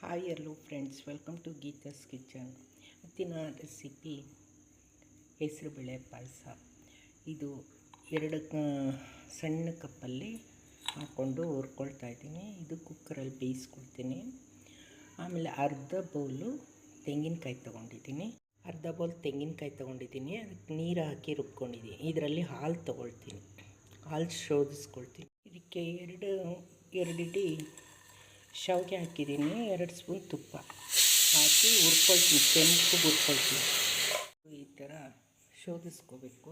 Hi hello friends, welcome to Geetha's kitchen. ಇವತ್ತಿನ recipe ಹೆಸರುಬೇಳೆ ಪಾಯಸ. ಇದು 2 ಸಣ್ಣ ಕಪ್ಪಲ್ಲಿ ಹಾಕ್ಕೊಂಡು ಹುರ್ಕೊಳ್ತಾ ಇದ್ದೀನಿ. ಇದು ಕುಕ್ಕರಲ್ಲಿ ಬೇಯಿಸ್ಕೊಳ್ತೀನಿ. ಆಮೇಲೆ ಅರ್ಧ ಬೌಲು ತೆಂಗಿನಕಾಯಿ ತೊಗೊಂಡಿದ್ದೀನಿ. ಅದಕ್ಕೆ ನೀರು ಹಾಕಿ ರುಬ್ಕೊಂಡಿದ್ದೀನಿ. ಇದರಲ್ಲಿ ಹಾಲು ತೊಗೊಳ್ತೀನಿ, ಹಾಲು ಶೋಧಿಸ್ಕೊಳ್ತೀನಿ. ಇದಕ್ಕೆ ಎರಡು ಇಡೀ ಶಾವಿಗೆ ಹಾಕಿದ್ದೀನಿ. 2 ಸ್ಪೂನ್ ತುಪ್ಪ ಹಾಕಿ ಹುರ್ಕೊಳ್ತೀನಿ, ಕೆಂಪು ಹುರ್ಕೊಳ್ತೀನಿ. ಈ ಥರ ಶೋಧಿಸ್ಕೋಬೇಕು.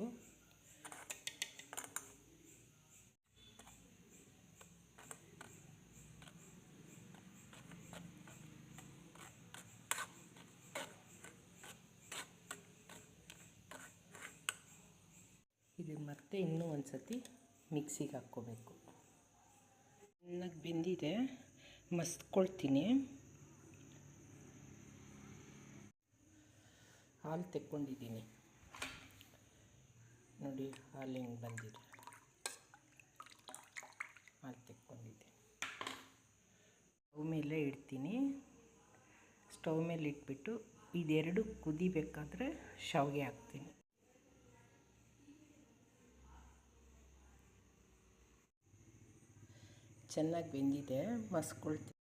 ಇದು ಮತ್ತೆ ಇನ್ನೂ ಒಂದು ಸತಿ ಮಿಕ್ಸಿಗೆ ಹಾಕ್ಕೋಬೇಕು. ಚೆನ್ನಾಗಿ ಬೆಂದಿದೆ, ಮಸ್ತ್ಕೊಳ್ತೀನಿ. ಹಾಲು ತೆಕ್ಕೊಂಡಿದ್ದೀನಿ ನೋಡಿ, ಹಾಲು ಹೆಂಗೆ ಬಂದಿದೆ. ಹಾಲು ತೆಕ್ಕೊಂಡಿದ್ದೀನಿ. ಸ್ಟವ್ ಮೇಲೆ ಇಡ್ತೀನಿ. ಸ್ಟವ್ ಮೇಲೆ ಇಟ್ಬಿಟ್ಟು ಇದೆರಡು ಕುದಿಬೇಕಾದ್ರೆ ಶಾವಿಗೆ ಹಾಕ್ತೀನಿ. ಚೆನ್ನಾಗಿ ಬೆಂದಿದೆ, ಮಸ್ಕೊಳ್ತೀನಿ.